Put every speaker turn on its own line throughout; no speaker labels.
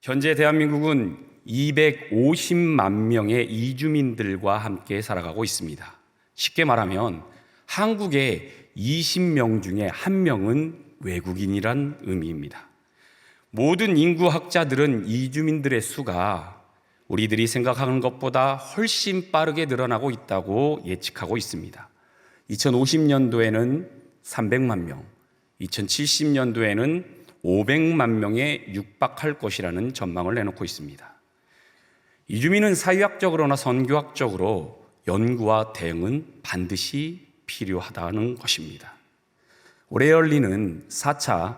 현재 대한민국은 250만 명의 이주민들과 함께 살아가고 있습니다. 쉽게 말하면 한국의 20명 중에 1명은 외국인이란 의미입니다. 모든 인구학자들은 이주민들의 수가 우리들이 생각하는 것보다 훨씬 빠르게 늘어나고 있다고 예측하고 있습니다. 2050년도에는 300만 명, 2070년도에는 500만 명에 육박할 것이라는 전망을 내놓고 있습니다. 이주민은 사회학적으로나 선교학적으로 연구와 대응은 반드시 필요하다는 것입니다. 올해 열리는 4차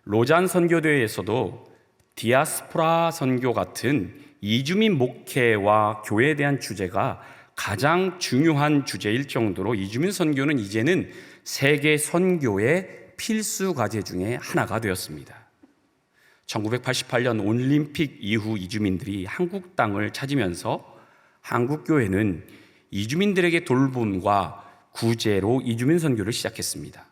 로잔 선교대회에서도 디아스포라 선교 같은 이주민 목회와 교회에 대한 주제가 가장 중요한 주제일 정도로 이주민 선교는 이제는 세계 선교의 필수 과제 중에 하나가 되었습니다. 1988년 올림픽 이후 이주민들이 한국 땅을 찾으면서 한국교회는 이주민들에게 돌봄과 구제로 이주민 선교를 시작했습니다.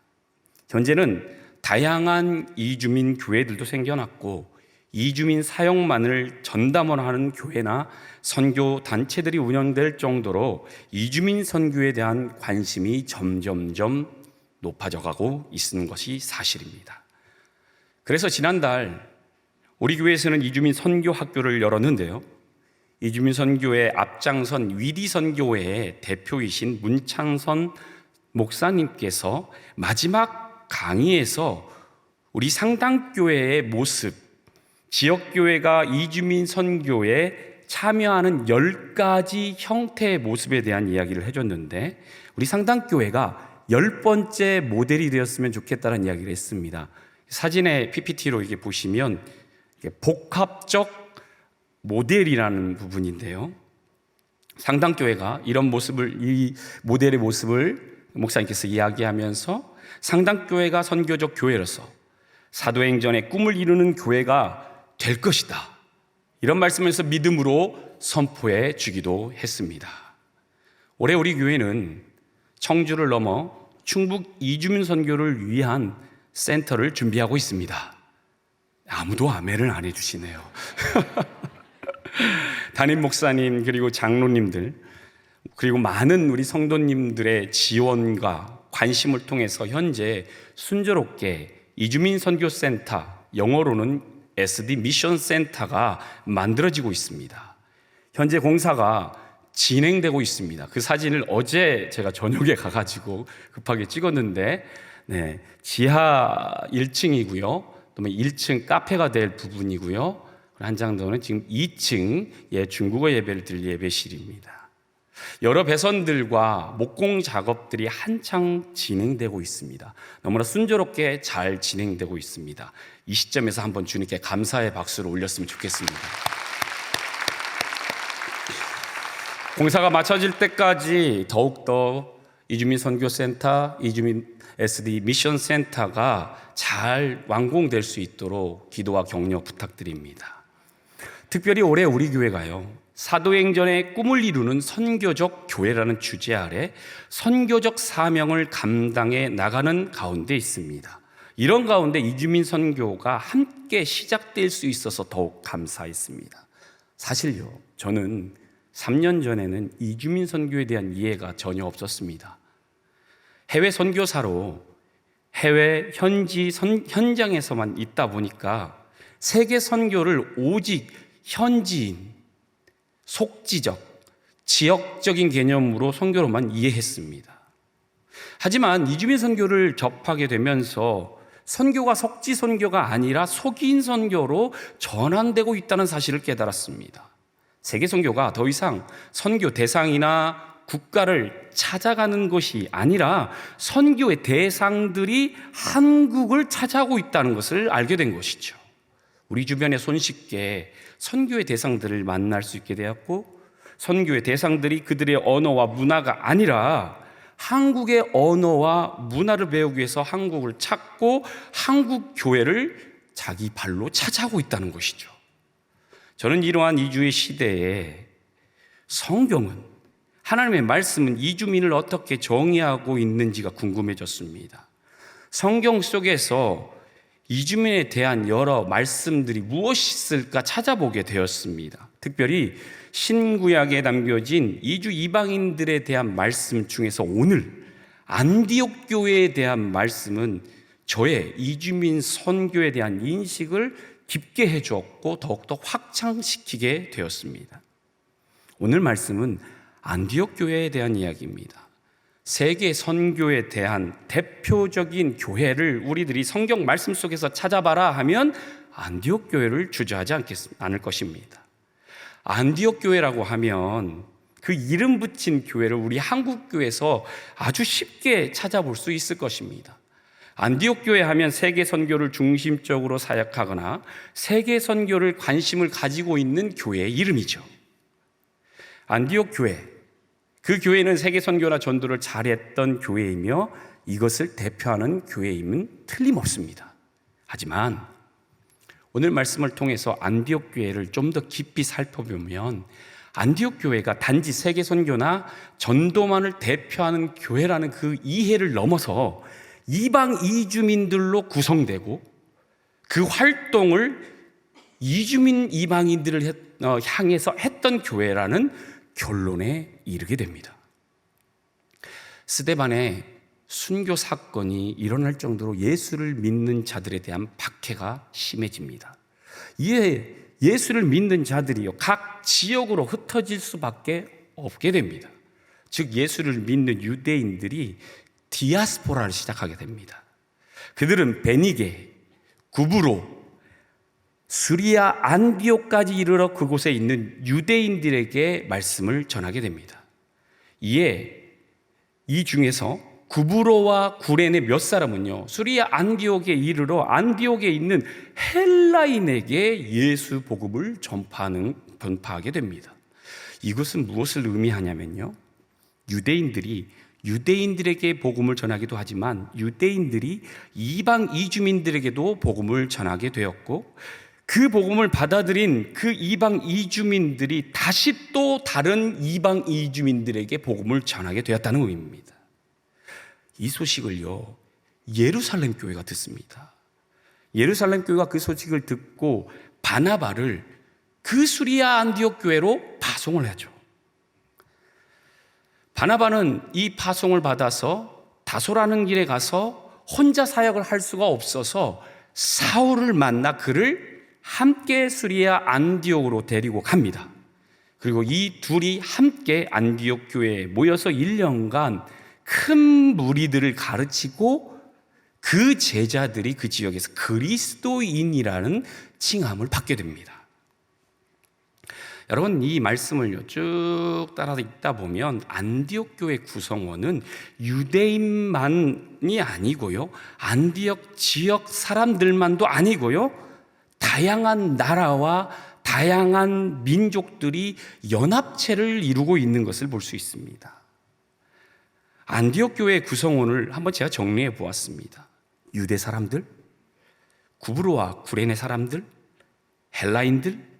현재는 다양한 이주민 교회들도 생겨났고 이주민 사역만을 전담원하는 교회나 선교 단체들이 운영될 정도로 이주민 선교에 대한 관심이 점점점 높아져가고 있는 것이 사실입니다. 그래서 지난달 우리 교회에서는 이주민 선교 학교를 열었는데요. 이주민 선교의 앞장선 위디 선교회의 대표이신 문창선 목사님께서 마지막 강의에서 우리 상당교회의 모습, 지역교회가 이주민 선교에 참여하는 10가지 형태의 모습에 대한 이야기를 해줬는데 우리 상당교회가 10번째 모델이 되었으면 좋겠다는 이야기를 했습니다. 사진의 PPT로 이렇게 보시면 복합적 모델이라는 부분인데요. 상당교회가 이런 모습을, 이 모델의 모습을 목사님께서 이야기하면서 상당교회가 선교적 교회로서 사도행전의 꿈을 이루는 교회가 될 것이다, 이런 말씀에서 믿음으로 선포해 주기도 했습니다. 올해 우리 교회는 청주를 넘어 충북 이주민 선교를 위한 센터를 준비하고 있습니다. 아무도 아멘을 안 해주시네요. 담임 목사님 그리고 장로님들 그리고 많은 우리 성도님들의 지원과 관심을 통해서 현재 순조롭게 이주민 선교센터, 영어로는 SD 미션 센터가 만들어지고 있습니다. 현재 공사가 진행되고 있습니다. 그 사진을 어제 제가 저녁에 가가지고 급하게 찍었는데, 지하 1층이고요. 또 1층 카페가 될 부분이고요. 한 장 더는 지금 2층 중국어 예배를 드릴 예배실입니다. 여러 배선들과 목공 작업들이 한창 진행되고 있습니다. 너무나 순조롭게 잘 진행되고 있습니다. 이 시점에서 한번 주님께 감사의 박수를 올렸으면 좋겠습니다. 공사가 마쳐질 때까지 더욱더 이주민 선교센터, 이주민 SD 미션 센터가 잘 완공될 수 있도록 기도와 격려 부탁드립니다. 특별히 올해 우리 교회가요, 사도행전의 꿈을 이루는 선교적 교회라는 주제 아래 선교적 사명을 감당해 나가는 가운데 있습니다. 이런 가운데 이주민 선교가 함께 시작될 수 있어서 더욱 감사했습니다. 사실요, 저는 3년 전에는 이주민 선교에 대한 이해가 전혀 없었습니다. 해외 선교사로 해외 현장에서만 있다 보니까 세계 선교를 오직 현지인, 속지적, 지역적인 개념으로 선교로만 이해했습니다. 하지만 이주민 선교를 접하게 되면서 선교가 속지 선교가 아니라 속인 선교로 전환되고 있다는 사실을 깨달았습니다. 세계 선교가 더 이상 선교 대상이나 국가를 찾아가는 것이 아니라 선교의 대상들이 한국을 찾아오고 있다는 것을 알게 된 것이죠. 우리 주변에 손쉽게 선교의 대상들을 만날 수 있게 되었고, 선교의 대상들이 그들의 언어와 문화가 아니라 한국의 언어와 문화를 배우기 위해서 한국을 찾고 한국 교회를 자기 발로 찾아오고 있다는 것이죠. 저는 이러한 이주의 시대에 성경은, 하나님의 말씀은 이주민을 어떻게 정의하고 있는지가 궁금해졌습니다. 성경 속에서 이주민에 대한 여러 말씀들이 무엇이 있을까 찾아보게 되었습니다. 특별히 신구약에 남겨진 이주 이방인들에 대한 말씀 중에서 오늘 안디옥 교회에 대한 말씀은 저의 이주민 선교에 대한 인식을 깊게 해주었고 더욱더 확장시키게 되었습니다. 오늘 말씀은 안디옥 교회에 대한 이야기입니다. 세계 선교에 대한 대표적인 교회를 우리들이 성경 말씀 속에서 찾아봐라 하면 안디옥 교회를 주저하지 않을 것입니다. 안디옥 교회라고 하면 그 이름 붙인 교회를 우리 한국 교회에서 아주 쉽게 찾아볼 수 있을 것입니다. 안디옥 교회 하면 세계 선교를 중심적으로 사역하거나 세계 선교를 관심을 가지고 있는 교회의 이름이죠. 안디옥 교회, 그 교회는 세계 선교나 전도를 잘했던 교회이며 이것을 대표하는 교회임은 틀림없습니다. 하지만 오늘 말씀을 통해서 안디옥 교회를 좀 더 깊이 살펴보면 안디옥 교회가 단지 세계 선교나 전도만을 대표하는 교회라는 그 이해를 넘어서 이방 이주민들로 구성되고 그 활동을 이주민 이방인들을 향해서 했던 교회라는 결론에 이르게 됩니다. 스데반의 순교 사건이 일어날 정도로 예수를 믿는 자들에 대한 박해가 심해집니다. 이에 예수를 믿는 자들이요 각 지역으로 흩어질 수밖에 없게 됩니다. 즉 예수를 믿는 유대인들이 디아스포라를 시작하게 됩니다. 그들은 베니게, 구브로, 스리아 안디옥까지 이르러 그곳에 있는 유대인들에게 말씀을 전하게 됩니다. 이에 이 중에서 구브로와 구레네 몇 사람은요 스리아 안디옥에 이르러 안디옥에 있는 헬라인에게 예수 복음을 전파하게 됩니다. 이것은 무엇을 의미하냐면요, 유대인들에게 복음을 전하기도 하지만 유대인들이 이방 이주민들에게도 복음을 전하게 되었고 그 복음을 받아들인 그 이방 이주민들이 다시 또 다른 이방 이주민들에게 복음을 전하게 되었다는 의미입니다. 이 소식을요 예루살렘 교회가 듣습니다. 예루살렘 교회가 그 소식을 듣고 바나바를 그 수리아 안디옥 교회로 파송을 하죠. 바나바는 이 파송을 받아서 다소라는 길에 가서 혼자 사역을 할 수가 없어서 사울을 만나 그를 함께 수리아 안디옥으로 데리고 갑니다. 그리고 이 둘이 함께 안디옥 교회에 모여서 1년간 큰 무리들을 가르치고 그 제자들이 그 지역에서 그리스도인이라는 칭함을 받게 됩니다. 여러분 이 말씀을 쭉 따라 읽다 보면 안디옥 교회 구성원은 유대인만이 아니고요, 안디옥 지역 사람들만도 아니고요, 다양한 나라와 다양한 민족들이 연합체를 이루고 있는 것을 볼 수 있습니다. 안디옥 교회의 구성원을 한번 제가 정리해 보았습니다. 유대 사람들, 구브로와 구레네 사람들, 헬라인들,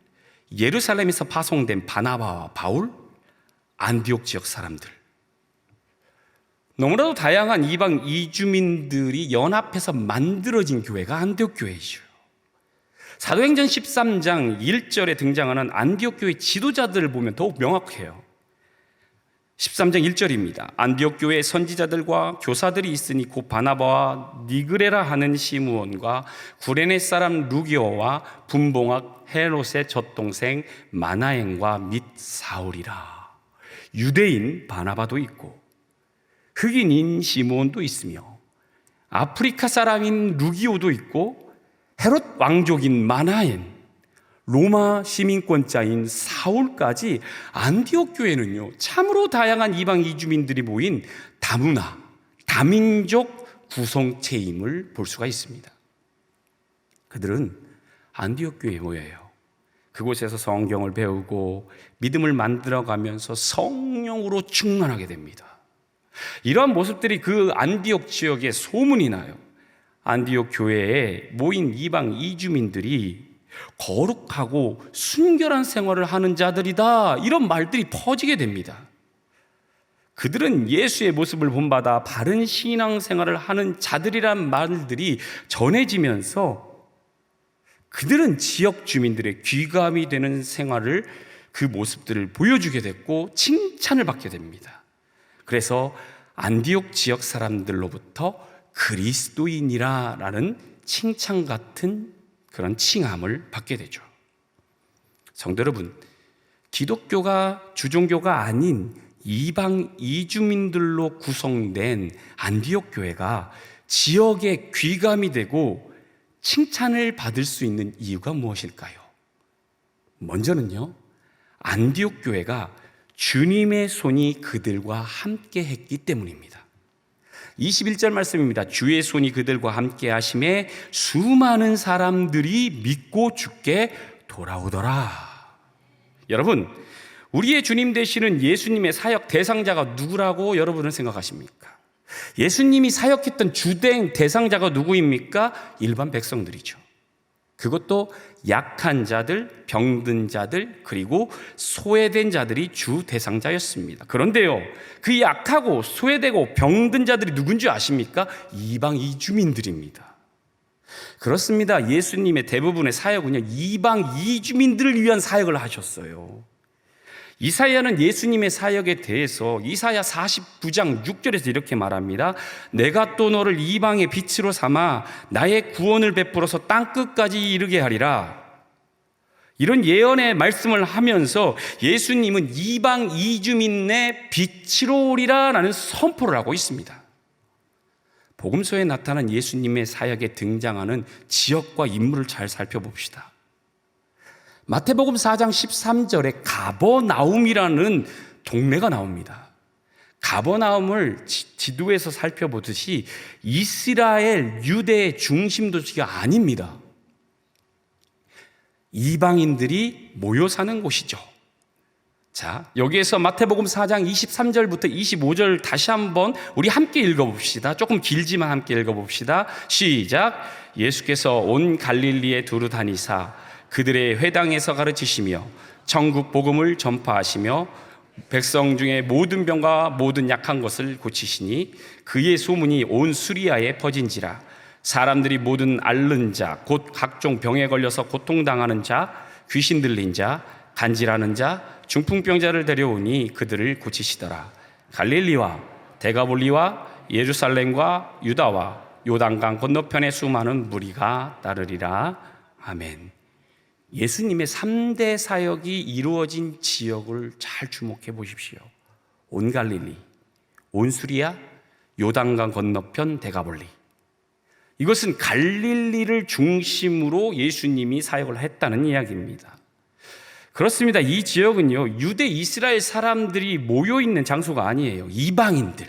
예루살렘에서 파송된 바나바와 바울, 안디옥 지역 사람들, 너무나도 다양한 이방 이주민들이 연합해서 만들어진 교회가 안디옥 교회이죠. 사도행전 13장 1절에 등장하는 안디옥 교회 지도자들을 보면 더욱 명확해요. 13장 1절입니다. 안디옥 교회에 선지자들과 교사들이 있으니 곧 바나바와 니그레라 하는 시므온과 구레네 사람 루기오와 분봉학 헤롯의 젖동생 마나엔과 및 사울이라. 유대인 바나바도 있고 흑인인 시므온도 있으며 아프리카 사람인 루기오도 있고 헤롯 왕족인 마나엔, 로마 시민권자인 사울까지 안디옥 교회는요 참으로 다양한 이방 이주민들이 모인 다문화, 다민족 구성체임을 볼 수가 있습니다. 그들은 안디옥 교회에 모여요. 그곳에서 성경을 배우고 믿음을 만들어가면서 성령으로 충만하게 됩니다. 이러한 모습들이 그 안디옥 지역에 소문이 나요. 안디옥 교회에 모인 이방 이주민들이 거룩하고 순결한 생활을 하는 자들이다, 이런 말들이 퍼지게 됩니다. 그들은 예수의 모습을 본받아 바른 신앙생활을 하는 자들이란 말들이 전해지면서 그들은 지역 주민들의 귀감이 되는 생활을, 그 모습들을 보여주게 됐고 칭찬을 받게 됩니다. 그래서 안디옥 지역 사람들로부터 그리스도인이라는 칭찬 같은 그런 칭함을 받게 되죠. 성도 여러분, 기독교가 주종교가 아닌 이방 이주민들로 구성된 안디옥 교회가 지역에 귀감이 되고 칭찬을 받을 수 있는 이유가 무엇일까요? 먼저는요, 안디옥 교회가 주님의 손이 그들과 함께 했기 때문입니다. 21절 말씀입니다. 주의 손이 그들과 함께 하심에 수많은 사람들이 믿고 주께 돌아오더라. 여러분, 우리의 주님 되시는 예수님의 사역 대상자가 누구라고 여러분은 생각하십니까? 예수님이 사역했던 주된 대상자가 누구입니까? 일반 백성들이죠. 그것도 약한 자들, 병든 자들, 그리고 소외된 자들이 주 대상자였습니다. 그런데요, 그 약하고 소외되고 병든 자들이 누군지 아십니까? 이방 이주민들입니다. 그렇습니다. 예수님의 대부분의 사역은요, 이방 이주민들을 위한 사역을 하셨어요. 이사야는 예수님의 사역에 대해서 이사야 49장 6절에서 이렇게 말합니다. 내가 또 너를 이방의 빛으로 삼아 나의 구원을 베풀어서 땅끝까지 이르게 하리라. 이런 예언의 말씀을 하면서 예수님은 이방 이주민의 빛으로 오리라 라는 선포를 하고 있습니다. 복음서에 나타난 예수님의 사역에 등장하는 지역과 인물을 잘 살펴봅시다. 마태복음 4장 13절에 가버나움이라는 동네가 나옵니다. 가버나움을 지도에서 살펴보듯이 이스라엘 유대의 중심 도시가 아닙니다. 이방인들이 모여 사는 곳이죠. 자, 여기에서 마태복음 4장 23절부터 25절 다시 한번 우리 함께 읽어봅시다. 조금 길지만 함께 읽어봅시다. 시작. 예수께서 온 갈릴리에 두루 다니사 그들의 회당에서 가르치시며 천국 복음을 전파하시며 백성 중에 모든 병과 모든 약한 것을 고치시니 그의 소문이 온 수리아에 퍼진지라. 사람들이 모든 앓는 자, 곧 각종 병에 걸려서 고통당하는 자, 귀신 들린 자, 간질하는 자, 중풍병자를 데려오니 그들을 고치시더라. 갈릴리와 데가볼리와 예루살렘과 유다와 요단강 건너편에 수많은 무리가 따르리라. 아멘. 예수님의 3대 사역이 이루어진 지역을 잘 주목해 보십시오. 온 갈릴리, 온 수리아, 요단강 건너편 데가볼리. 이것은 갈릴리를 중심으로 예수님이 사역을 했다는 이야기입니다. 그렇습니다. 이 지역은요, 유대 이스라엘 사람들이 모여 있는 장소가 아니에요. 이방인들,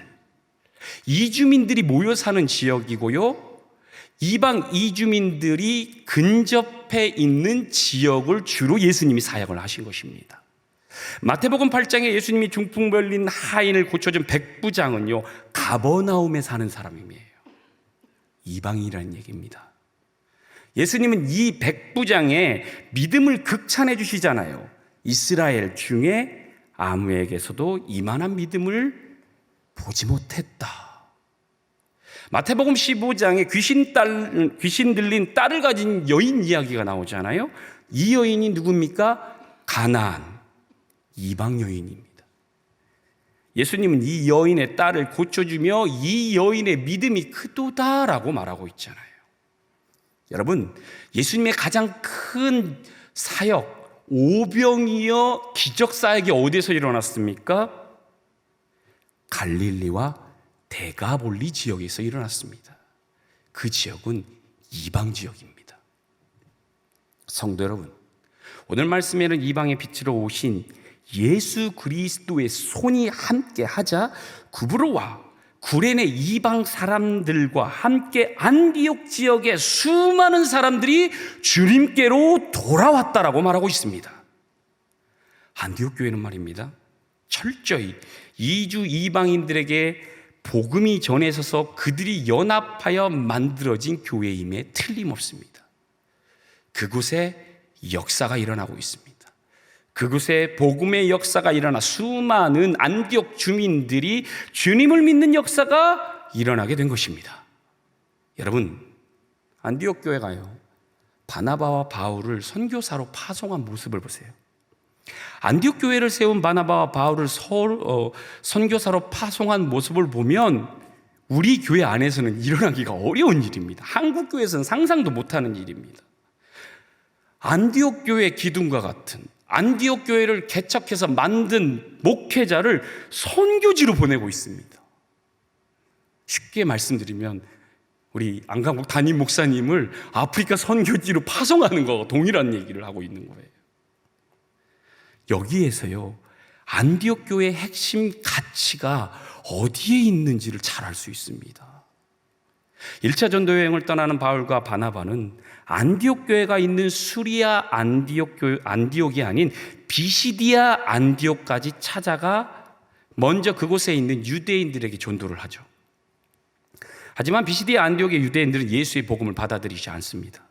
이주민들이 모여 사는 지역이고요, 이방 이주민들이 근접해 있는 지역을 주로 예수님이 사역을 하신 것입니다. 마태복음 8장에 예수님이 중풍 걸린 하인을 고쳐준 백부장은요, 가버나움에 사는 사람이에요. 이방인이라는 얘기입니다. 예수님은 이 백부장의 믿음을 극찬해 주시잖아요. 이스라엘 중에 아무에게서도 이만한 믿음을 보지 못했다. 마태복음 15장에 귀신 들린 딸을 가진 여인 이야기가 나오잖아요. 이 여인이 누굽니까? 가나안, 이방 여인입니다. 예수님은 이 여인의 딸을 고쳐주며 이 여인의 믿음이 크도다라고 말하고 있잖아요. 여러분, 예수님의 가장 큰 사역, 오병이어 기적 사역이 어디서 일어났습니까? 갈릴리와 데가볼리 지역에서 일어났습니다. 그 지역은 이방 지역입니다. 성도 여러분, 오늘 말씀에는 이방의 빛으로 오신 예수 그리스도의 손이 함께 하자 구브로와 구레네 이방 사람들과 함께 안디옥 지역의 수많은 사람들이 주님께로 돌아왔다라고 말하고 있습니다. 안디옥 교회는 말입니다, 철저히 이주 이방인들에게 복음이 전해져서 그들이 연합하여 만들어진 교회임에 틀림없습니다. 그곳에 역사가 일어나고 있습니다. 그곳에 복음의 역사가 일어나 수많은 안디옥 주민들이 주님을 믿는 역사가 일어나게 된 것입니다. 여러분, 안디옥 교회가요, 바나바와 바울을 선교사로 파송한 모습을 보세요. 안디옥 교회를 세운 바나바와 바울을 선교사로 파송한 모습을 보면 우리 교회 안에서는 일어나기가 어려운 일입니다. 한국 교회에서는 상상도 못하는 일입니다. 안디옥 교회 기둥과 같은 안디옥 교회를 개척해서 만든 목회자를 선교지로 보내고 있습니다. 쉽게 말씀드리면 우리 안강복 담임 목사님을 아프리카 선교지로 파송하는 거와 동일한 얘기를 하고 있는 거예요. 여기에서요, 안디옥 교회의 핵심 가치가 어디에 있는지를 잘 알 수 있습니다. 1차 전도 여행을 떠나는 바울과 바나바는 안디옥 교회가 있는 수리아 안디옥이 아닌 비시디아 안디옥까지 찾아가 먼저 그곳에 있는 유대인들에게 전도를 하죠. 하지만 비시디아 안디옥의 유대인들은 예수의 복음을 받아들이지 않습니다.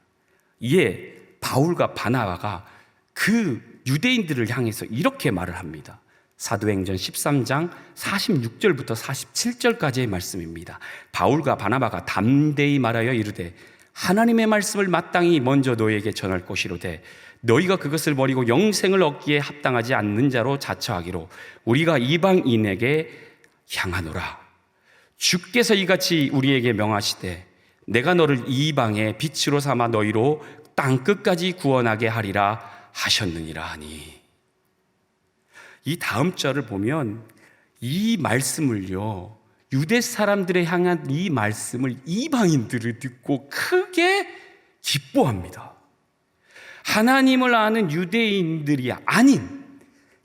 이에 바울과 바나바가 그 유대인들을 향해서 이렇게 말을 합니다. 사도행전 13장 46절부터 47절까지의 말씀입니다. 바울과 바나바가 담대히 말하여 이르되 하나님의 말씀을 마땅히 먼저 너희에게 전할 것이로되 너희가 그것을 버리고 영생을 얻기에 합당하지 않는 자로 자처하기로 우리가 이방인에게 향하노라. 주께서 이같이 우리에게 명하시되 내가 너를 이방의 빛으로 삼아 너희로 땅 끝까지 구원하게 하리라 하셨느니라 하니. 이 다음 절을 보면 이 말씀을요, 유대 사람들에 향한 이 말씀을 이방인들을 듣고 크게 기뻐합니다. 하나님을 아는 유대인들이 아닌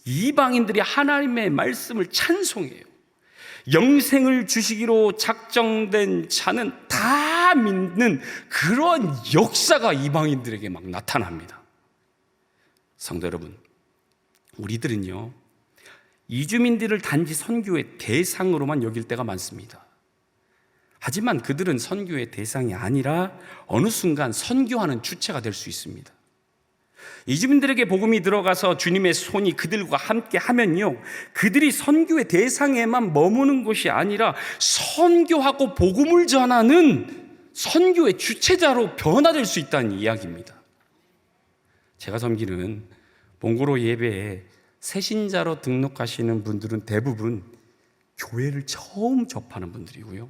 이방인들이 하나님의 말씀을 찬송해요. 영생을 주시기로 작정된 자는 다 믿는 그런 역사가 이방인들에게 막 나타납니다. 성도 여러분, 우리들은요, 이주민들을 단지 선교의 대상으로만 여길 때가 많습니다. 하지만 그들은 선교의 대상이 아니라 어느 순간 선교하는 주체가 될 수 있습니다. 이주민들에게 복음이 들어가서 주님의 손이 그들과 함께 하면요, 그들이 선교의 대상에만 머무는 것이 아니라 선교하고 복음을 전하는 선교의 주체자로 변화될 수 있다는 이야기입니다. 제가 섬기는 몽고로 예배에 새신자로 등록하시는 분들은 대부분 교회를 처음 접하는 분들이고요,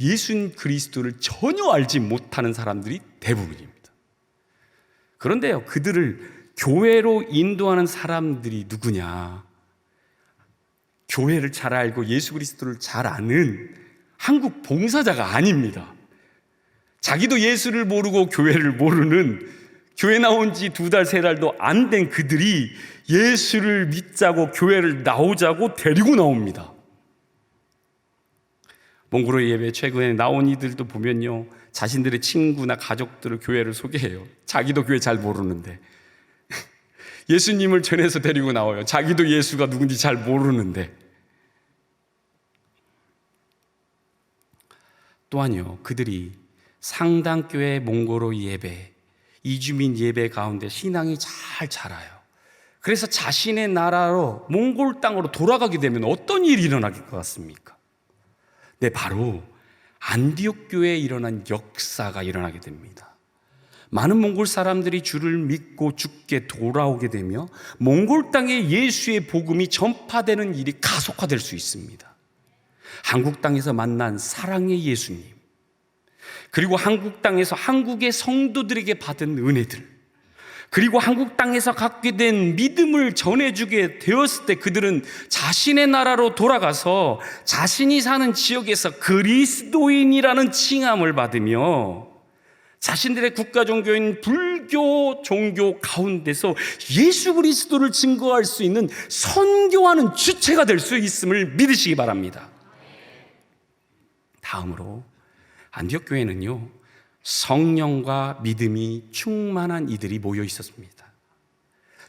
예수 그리스도를 전혀 알지 못하는 사람들이 대부분입니다. 그런데요, 그들을 교회로 인도하는 사람들이 누구냐? 교회를 잘 알고 예수 그리스도를 잘 아는 한국 봉사자가 아닙니다. 자기도 예수를 모르고 교회를 모르는, 교회 나온 지 2달, 3달도 안 된 그들이 예수를 믿자고 교회를 나오자고 데리고 나옵니다. 몽고로 예배 최근에 나온 이들도 보면요, 자신들의 친구나 가족들을 교회를 소개해요. 자기도 교회 잘 모르는데 예수님을 전해서 데리고 나와요. 자기도 예수가 누군지 잘 모르는데. 또한요, 그들이 상당교회 몽고로 예배, 이주민 예배 가운데 신앙이 잘 자라요. 그래서 자신의 나라로 몽골 땅으로 돌아가게 되면 어떤 일이 일어날 것 같습니까? 네, 바로 안디옥 교회에 일어난 역사가 일어나게 됩니다. 많은 몽골 사람들이 주를 믿고 죽게 돌아오게 되며 몽골 땅에 예수의 복음이 전파되는 일이 가속화될 수 있습니다. 한국 땅에서 만난 사랑의 예수님, 그리고 한국 땅에서 한국의 성도들에게 받은 은혜들, 그리고 한국 땅에서 갖게 된 믿음을 전해주게 되었을 때 그들은 자신의 나라로 돌아가서 자신이 사는 지역에서 그리스도인이라는 칭함을 받으며 자신들의 국가 종교인 불교 종교 가운데서 예수 그리스도를 증거할 수 있는 선교하는 주체가 될 수 있음을 믿으시기 바랍니다. 다음으로 안디옥 교회는요, 성령과 믿음이 충만한 이들이 모여 있었습니다.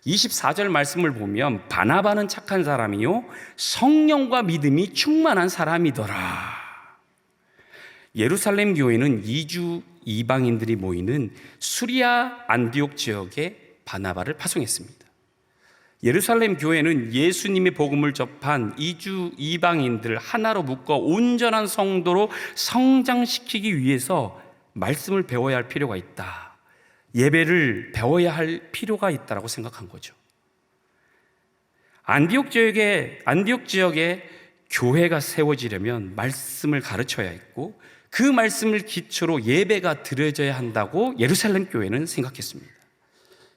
24절 말씀을 보면 바나바는 착한 사람이요 성령과 믿음이 충만한 사람이더라. 예루살렘 교회는 이주 이방인들이 모이는 수리아 안디옥 지역에 바나바를 파송했습니다. 예루살렘 교회는 예수님의 복음을 접한 이주 이방인들을 하나로 묶어 온전한 성도로 성장시키기 위해서 말씀을 배워야 할 필요가 있다, 예배를 배워야 할 필요가 있다고 생각한 거죠. 안디옥 지역에 교회가 세워지려면 말씀을 가르쳐야 했고 그 말씀을 기초로 예배가 드려져야 한다고 예루살렘 교회는 생각했습니다.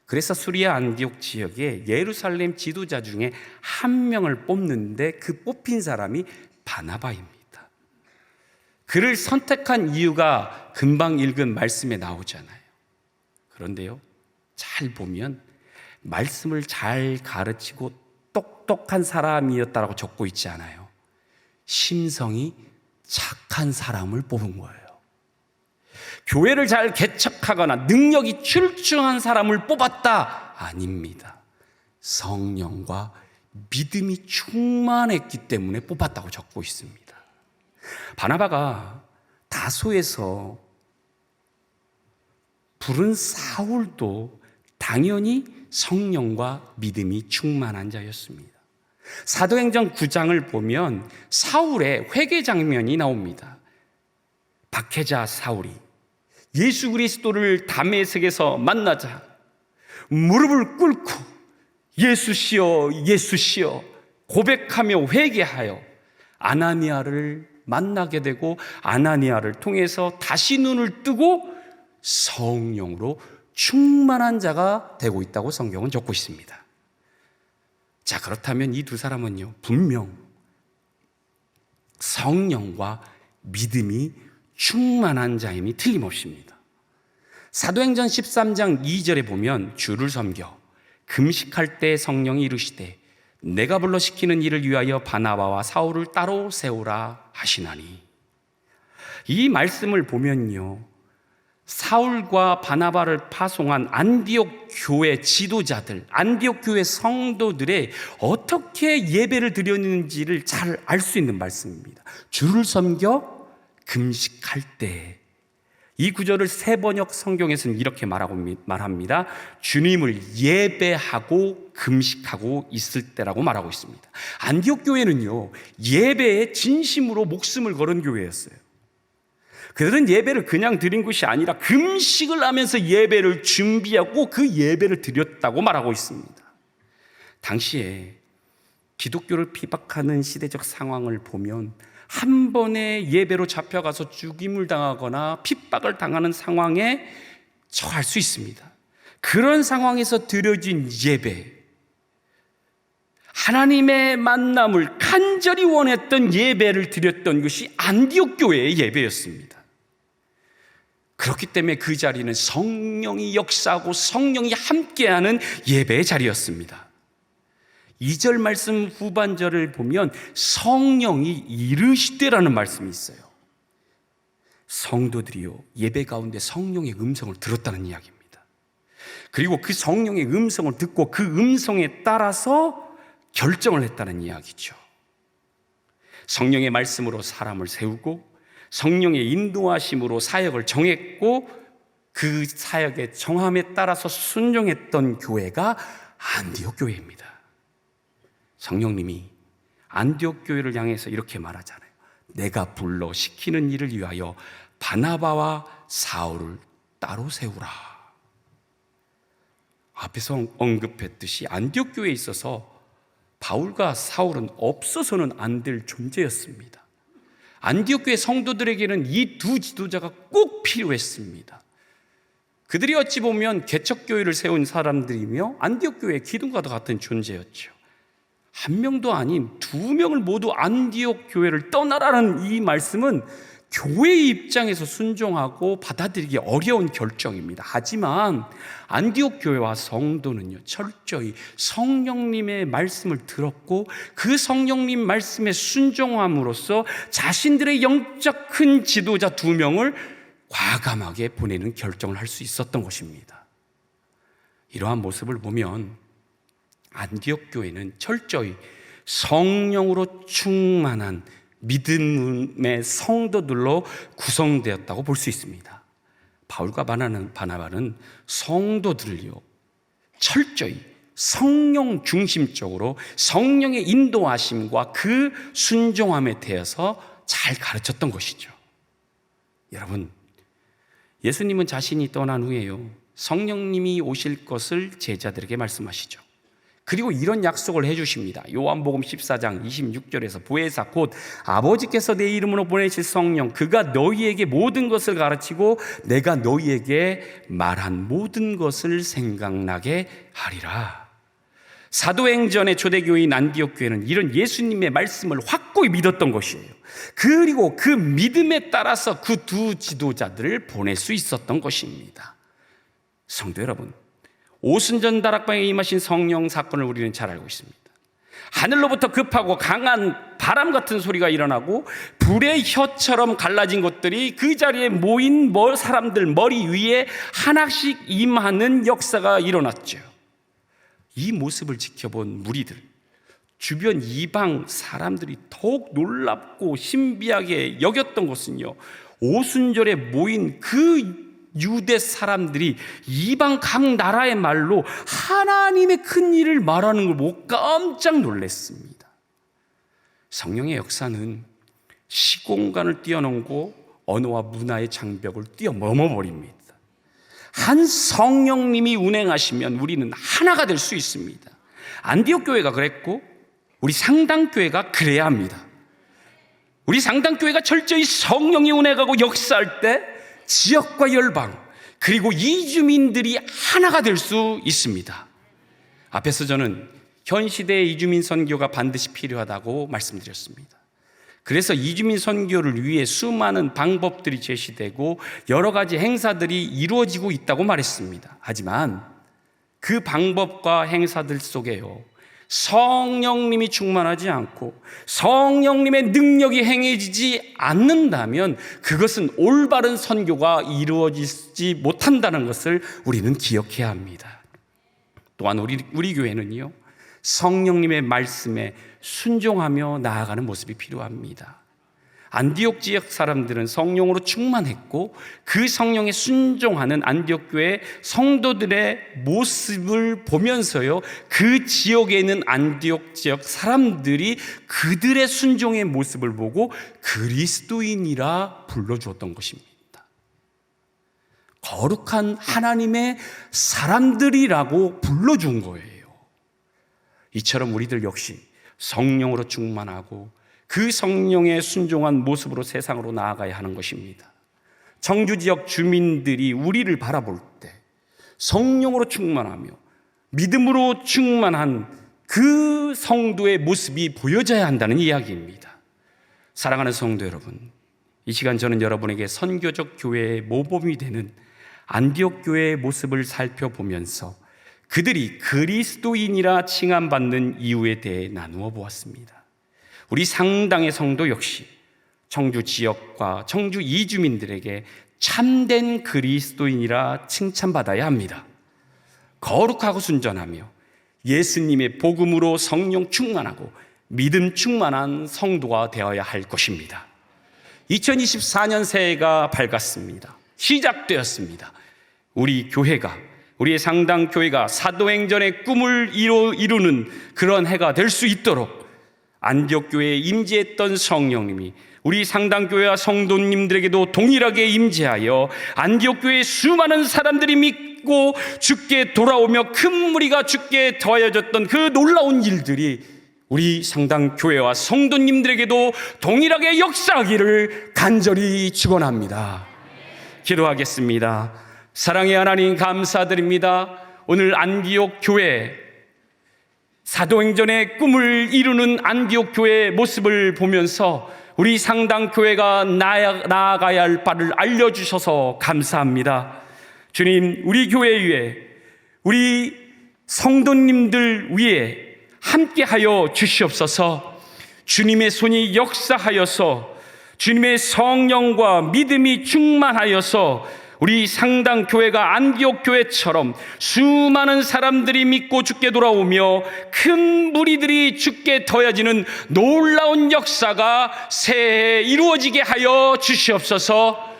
그래서 수리아 안디옥 지역에 예루살렘 지도자 중에 한 명을 뽑는데 그 뽑힌 사람이 바나바입니다. 그를 선택한 이유가 금방 읽은 말씀에 나오잖아요. 그런데요, 잘 보면 말씀을 잘 가르치고 똑똑한 사람이었다라고 적고 있지 않아요. 심성이 착한 사람을 뽑은 거예요. 교회를 잘 개척하거나 능력이 출중한 사람을 뽑았다? 아닙니다. 성령과 믿음이 충만했기 때문에 뽑았다고 적고 있습니다. 바나바가 다소에서 부른 사울도 당연히 성령과 믿음이 충만한 자였습니다. 사도행전 9장을 보면 사울의 회개 장면이 나옵니다. 박해자 사울이 예수 그리스도를 다메섹에서 만나자 무릎을 꿇고 예수시여 예수시여 고백하며 회개하여 아나니아를 만나게 되고 아나니아를 통해서 다시 눈을 뜨고 성령으로 충만한 자가 되고 있다고 성경은 적고 있습니다. 자, 그렇다면 이 두 사람은요, 분명 성령과 믿음이 충만한 자임이 틀림없습니다. 사도행전 13장 2절에 보면 주를 섬겨 금식할 때 성령이 이르시되 내가 불러 시키는 일을 위하여 바나바와 사울을 따로 세우라 하시나니, 이 말씀을 보면요, 사울과 바나바를 파송한 안디옥 교회 지도자들, 안디옥 교회 성도들의 어떻게 예배를 드렸는지를 잘 알 수 있는 말씀입니다. 주를 섬겨 금식할 때, 이 구절을 새번역 성경에서는 이렇게 말합니다. 주님을 예배하고 금식하고 있을 때라고 말하고 있습니다. 안디옥 교회는요, 예배에 진심으로 목숨을 걸은 교회였어요. 그들은 예배를 그냥 드린 것이 아니라 금식을 하면서 예배를 준비하고 그 예배를 드렸다고 말하고 있습니다. 당시에 기독교를 비박하는 시대적 상황을 보면 한 번의 예배로 잡혀가서 죽임을 당하거나 핍박을 당하는 상황에 처할 수 있습니다. 그런 상황에서 드려진 예배, 하나님의 만남을 간절히 원했던 예배를 드렸던 것이 안디옥 교회의 예배였습니다. 그렇기 때문에 그 자리는 성령이 역사하고 성령이 함께하는 예배의 자리였습니다. 2절 말씀 후반절을 보면 성령이 이르시되라는 말씀이 있어요. 성도들이요, 예배 가운데 성령의 음성을 들었다는 이야기입니다. 그리고 그 성령의 음성을 듣고 그 음성에 따라서 결정을 했다는 이야기죠. 성령의 말씀으로 사람을 세우고 성령의 인도하심으로 사역을 정했고 그 사역의 정함에 따라서 순종했던 교회가 안디옥 교회입니다. 성령님이 안디옥 교회를 향해서 이렇게 말하잖아요. 내가 불러 시키는 일을 위하여 바나바와 사울을 따로 세우라. 앞에서 언급했듯이 안디옥 교회에 있어서 바울과 사울은 없어서는 안 될 존재였습니다. 안디옥 교회 성도들에게는 이 두 지도자가 꼭 필요했습니다. 그들이 어찌 보면 개척교회를 세운 사람들이며 안디옥 교회의 기둥과도 같은 존재였죠. 한 명도 아닌 두 명을 모두 안디옥 교회를 떠나라는 이 말씀은 교회의 입장에서 순종하고 받아들이기 어려운 결정입니다. 하지만 안디옥 교회와 성도는요, 철저히 성령님의 말씀을 들었고 그 성령님 말씀에 순종함으로써 자신들의 영적 큰 지도자 두 명을 과감하게 보내는 결정을 할 수 있었던 것입니다. 이러한 모습을 보면 안디옥 교회는 철저히 성령으로 충만한 믿음의 성도들로 구성되었다고 볼 수 있습니다. 바울과 바나바는 성도들을요, 철저히 성령 중심적으로 성령의 인도하심과 그 순종함에 대해서 잘 가르쳤던 것이죠. 여러분, 예수님은 자신이 떠난 후에요, 성령님이 오실 것을 제자들에게 말씀하시죠. 그리고 이런 약속을 해주십니다. 요한복음 14장 26절에서 보혜사 곧 아버지께서 내 이름으로 보내실 성령 그가 너희에게 모든 것을 가르치고 내가 너희에게 말한 모든 것을 생각나게 하리라. 사도행전의 초대교인 안디옥 교회는 이런 예수님의 말씀을 확고히 믿었던 것이에요. 그리고 그 믿음에 따라서 그 두 지도자들을 보낼 수 있었던 것입니다. 성도 여러분, 오순절 다락방에 임하신 성령 사건을 우리는 잘 알고 있습니다. 하늘로부터 급하고 강한 바람 같은 소리가 일어나고 불의 혀처럼 갈라진 것들이 그 자리에 모인 사람들 머리 위에 하나씩 임하는 역사가 일어났죠. 이 모습을 지켜본 무리들, 주변 이방 사람들이 더욱 놀랍고 신비하게 여겼던 것은요, 오순절에 모인 그 유대 사람들이 이방 각 나라의 말로 하나님의 큰 일을 말하는 걸 보고 깜짝 놀랐습니다. 성령의 역사는 시공간을 뛰어넘고 언어와 문화의 장벽을 뛰어넘어 버립니다. 한 성령님이 운행하시면 우리는 하나가 될 수 있습니다. 안디옥 교회가 그랬고 우리 상당교회가 그래야 합니다. 우리 상당교회가 철저히 성령이 운행하고 역사할 때 지역과 열방 그리고 이주민들이 하나가 될 수 있습니다. 앞에서 저는 현 시대의 이주민 선교가 반드시 필요하다고 말씀드렸습니다. 그래서 이주민 선교를 위해 수많은 방법들이 제시되고 여러 가지 행사들이 이루어지고 있다고 말했습니다. 하지만 그 방법과 행사들 속에요, 성령님이 충만하지 않고 성령님의 능력이 행해지지 않는다면 그것은 올바른 선교가 이루어지지 못한다는 것을 우리는 기억해야 합니다. 또한 우리 교회는요, 성령님의 말씀에 순종하며 나아가는 모습이 필요합니다. 안디옥 지역 사람들은 성령으로 충만했고 그 성령에 순종하는 안디옥 교회 성도들의 모습을 보면서요, 그 지역에 있는 안디옥 지역 사람들이 그들의 순종의 모습을 보고 그리스도인이라 불러주었던 것입니다. 거룩한 하나님의 사람들이라고 불러준 거예요. 이처럼 우리들 역시 성령으로 충만하고 그 성령에 순종한 모습으로 세상으로 나아가야 하는 것입니다. 청주 지역 주민들이 우리를 바라볼 때 성령으로 충만하며 믿음으로 충만한 그 성도의 모습이 보여져야 한다는 이야기입니다. 사랑하는 성도 여러분, 이 시간 저는 여러분에게 선교적 교회의 모범이 되는 안디옥 교회의 모습을 살펴보면서 그들이 그리스도인이라 칭함받는 이유에 대해 나누어 보았습니다. 우리 상당의 성도 역시 청주 지역과 청주 이주민들에게 참된 그리스도인이라 칭찬받아야 합니다. 거룩하고 순전하며 예수님의 복음으로 성령 충만하고 믿음 충만한 성도가 되어야 할 것입니다. 2024년 새해가 밝았습니다. 시작되었습니다. 우리 교회가, 우리의 상당교회가 사도행전의 꿈을 이루는 그런 해가 될 수 있도록 안디옥 교회에 임재했던 성령님이 우리 상당교회와 성도님들에게도 동일하게 임재하여 안디옥 교회의 수많은 사람들이 믿고 주께 돌아오며 큰 무리가 주께 더하여졌던 그 놀라운 일들이 우리 상당교회와 성도님들에게도 동일하게 역사하기를 간절히 축원합니다. 기도하겠습니다. 사랑의 하나님, 감사드립니다. 오늘 안디옥 교회, 사도행전의 꿈을 이루는 안디옥 교회의 모습을 보면서 우리 상당교회가 나아가야 할 바를 알려주셔서 감사합니다. 주님, 우리 교회 위에, 우리 성도님들 위에 함께하여 주시옵소서. 주님의 손이 역사하여서 주님의 성령과 믿음이 충만하여서 우리 상당교회가 안디옥 교회처럼 수많은 사람들이 믿고 주께 돌아오며 큰 무리들이 주께 더해지는 놀라운 역사가 새해에 이루어지게 하여 주시옵소서.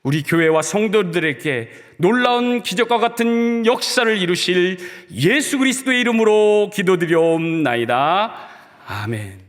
우리 교회와 성도들에게 놀라운 기적과 같은 역사를 이루실 예수 그리스도의 이름으로 기도드리옵나이다. 아멘.